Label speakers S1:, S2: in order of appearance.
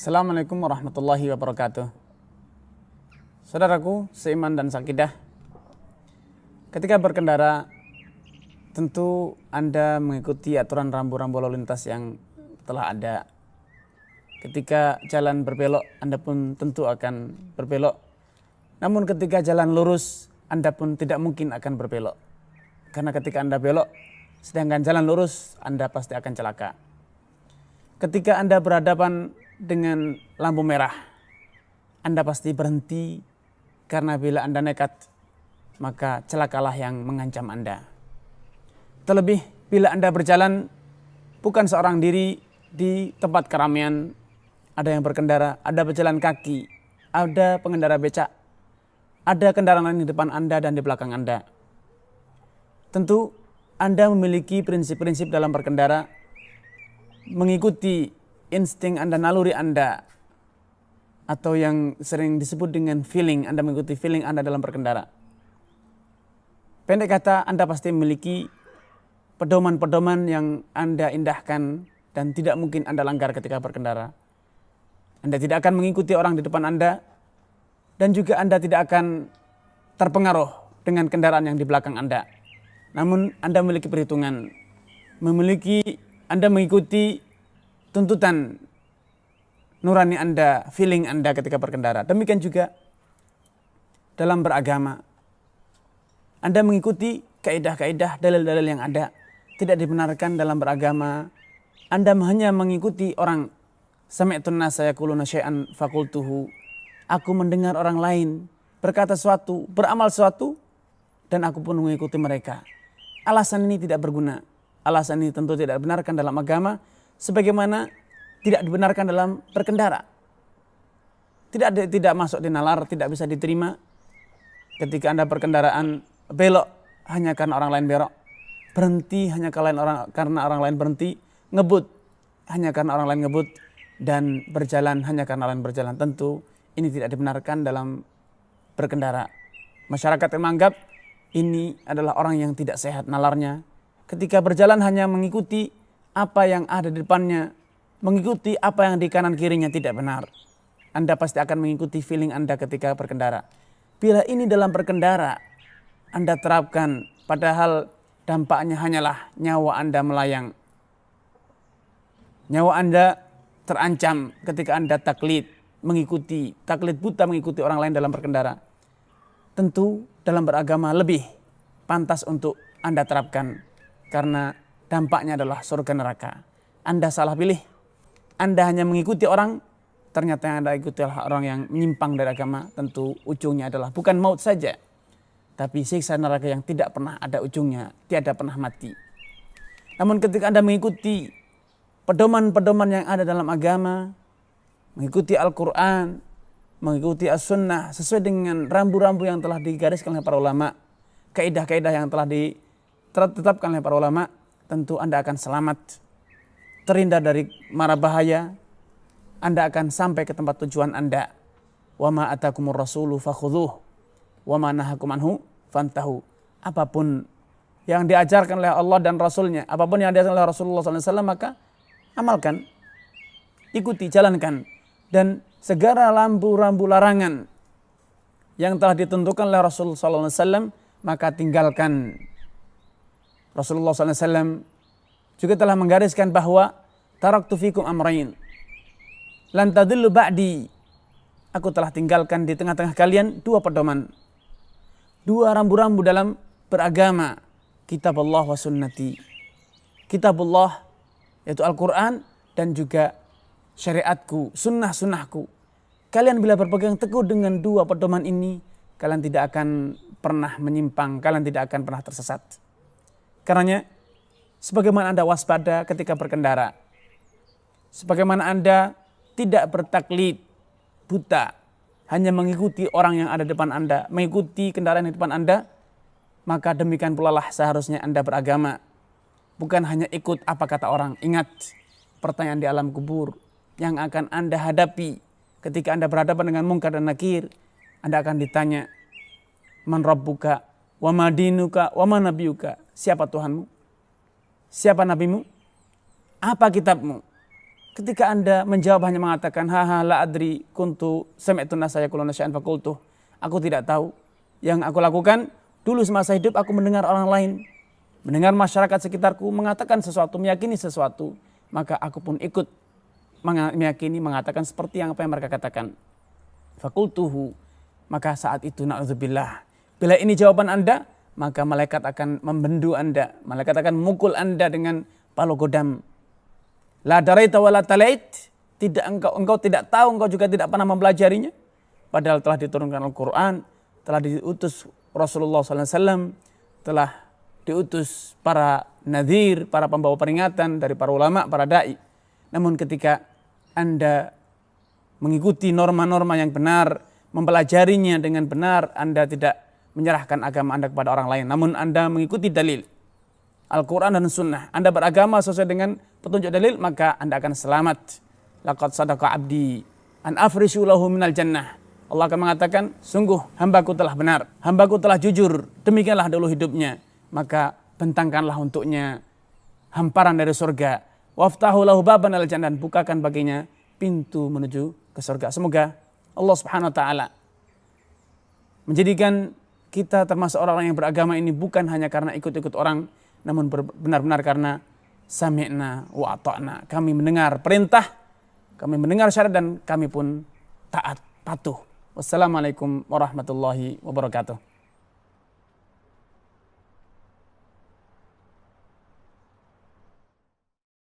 S1: Assalamualaikum warahmatullahi wabarakatuh. Saudaraku seiman dan sakidah, ketika berkendara tentu Anda mengikuti aturan rambu-rambu lalu lintas yang telah ada. Ketika jalan berbelok, Anda pun tentu akan berbelok. Namun ketika jalan lurus, Anda pun tidak mungkin akan berbelok. Karena ketika Anda belok, sedangkan jalan lurus, Anda pasti akan celaka. Ketika Anda berhadapan dengan lampu merah, Anda pasti berhenti, karena bila Anda nekat, maka celakalah yang mengancam Anda. Terlebih bila Anda berjalan bukan seorang diri di tempat keramaian, ada yang berkendara, ada berjalan kaki, ada pengendara becak, ada kendaraan lain di depan Anda dan di belakang Anda. Tentu Anda memiliki prinsip-prinsip dalam berkendara, mengikuti insting Anda, naluri Anda, atau yang sering disebut dengan feeling. Anda mengikuti feeling Anda dalam berkendara. Pendek kata, Anda pasti memiliki pedoman-pedoman yang Anda indahkan dan tidak mungkin Anda langgar ketika berkendara. Anda tidak akan mengikuti orang di depan Anda, dan juga Anda tidak akan terpengaruh dengan kendaraan yang di belakang Anda. Namun Anda memiliki perhitungan, Anda mengikuti tuntutan nurani Anda, feeling Anda ketika berkendara. Demikian juga dalam beragama. Anda mengikuti kaidah-kaidah, dalil-dalil yang ada. Tidak dibenarkan dalam beragama Anda hanya mengikuti orang. Sami'tun nasa yaquluna syai'an faqultuhu. Aku mendengar orang lain berkata sesuatu, beramal sesuatu, dan aku pun mengikuti mereka. Alasan ini tidak berguna. Alasan ini tentu tidak dibenarkan dalam agama, sebagaimana tidak dibenarkan dalam berkendara. Tidak masuk di nalar, tidak bisa diterima ketika Anda berkendaraan belok hanya karena orang lain belok, berhenti hanya karena orang lain berhenti, ngebut hanya karena orang lain ngebut, dan berjalan hanya karena orang lain berjalan. Tentu ini tidak dibenarkan dalam berkendara. Masyarakat yang menganggap ini adalah orang yang tidak sehat nalarnya. Ketika berjalan hanya mengikuti apa yang ada di depannya, mengikuti apa yang di kanan kirinya, tidak benar. Anda pasti akan mengikuti feeling Anda ketika berkendara. Bila ini dalam berkendara Anda terapkan, padahal dampaknya hanyalah nyawa Anda melayang. Nyawa Anda terancam ketika Anda taklid buta mengikuti orang lain dalam berkendara. Tentu dalam beragama lebih pantas untuk Anda terapkan, karena dampaknya adalah surga neraka. Anda salah pilih, Anda hanya mengikuti orang, ternyata yang Anda ikuti adalah orang yang menyimpang dari agama. Tentu ujungnya adalah bukan maut saja, tapi siksa neraka yang tidak pernah ada ujungnya, tiada pernah mati. Namun ketika Anda mengikuti pedoman-pedoman yang ada dalam agama, mengikuti Al-Quran, mengikuti As-Sunnah, sesuai dengan rambu-rambu yang telah digariskan oleh para ulama, kaidah-kaidah yang telah ditetapkan oleh para ulama, tentu Anda akan selamat, terhindar dari mara bahaya. Anda akan sampai ke tempat tujuan Anda. Wa ma atakumur rasulu fakhudhuh wa ma nahakum anhu fantahu. Apapun yang diajarkan oleh Allah dan Rasulnya, apapun yang diajarkan oleh Rasulullah SAW, maka amalkan, ikuti, jalankan. Dan segala rambu-rambu larangan yang telah ditentukan oleh Rasulullah SAW, maka tinggalkan. Rasulullah SAW juga telah menggariskan bahwa taraktu fikum amrain lan tadillu ba'di. Aku telah tinggalkan di tengah-tengah kalian dua pedoman, dua rambu-rambu dalam beragama. Kitabullah wa sunnati. Kitabullah yaitu Al-Quran, dan juga syariatku, sunnah-sunnahku. Kalian bila berpegang teguh dengan dua pedoman ini, kalian tidak akan pernah menyimpang, kalian tidak akan pernah tersesat. Karenanya, sebagaimana Anda waspada ketika berkendara, sebagaimana Anda tidak bertaklid buta, hanya mengikuti orang yang ada di depan Anda, mengikuti kendaraan di depan Anda, maka demikian pula lah seharusnya Anda beragama. Bukan hanya ikut apa kata orang. Ingat, pertanyaan di alam kubur yang akan Anda hadapi ketika Anda berhadapan dengan mungkar dan nakir. Anda akan ditanya, man rabbuka, wa ma dinuka, wa ma nabiyuka. Siapa Tuhanmu? Siapa nabimu? Apa kitabmu? Ketika Anda menjawab hanya mengatakan haha la adri kuntu sami'tu nasa yaquluna syai'an faqultu, aku tidak tahu. Yang aku lakukan dulu semasa hidup aku mendengar orang lain, mendengar masyarakat sekitarku mengatakan sesuatu, meyakini sesuatu, maka aku pun ikut meyakini, mengatakan seperti apa yang mereka katakan. Fakultuhu, maka saat itu na'udzubillah, bila ini jawaban Anda, maka malaikat akan membendu Anda, malaikat akan memukul Anda dengan palu godam. La daraita wa la talait, tidak engkau tidak tahu, engkau juga tidak pernah mempelajarinya, padahal telah diturunkan Al-Quran, telah diutus Rasulullah SAW, telah diutus para nadhir, para pembawa peringatan dari para ulama, para da'i. Namun ketika Anda mengikuti norma-norma yang benar, mempelajarinya dengan benar, Anda tidak menyerahkan agama Anda kepada orang lain, namun Anda mengikuti dalil Al-Quran dan Sunnah, Anda beragama sesuai dengan petunjuk dalil, maka Anda akan selamat. Laqad sadaqa abdi an afrishu lahu minal jannah. Allah akan mengatakan, sungguh hambaku telah benar, hambaku telah jujur, demikianlah dulu hidupnya, maka bentangkanlah untuknya hamparan dari surga. Waftahu lahu baban al jannah, bukakan baginya pintu menuju ke surga. Semoga Allah Subhanahu wa taala menjadikan kita termasuk orang-orang yang beragama ini bukan hanya karena ikut-ikut orang, namun benar-benar karena sami'na wa ata'na. Kami mendengar perintah, kami mendengar syariat, dan kami pun taat, patuh. Wassalamualaikum warahmatullahi wabarakatuh.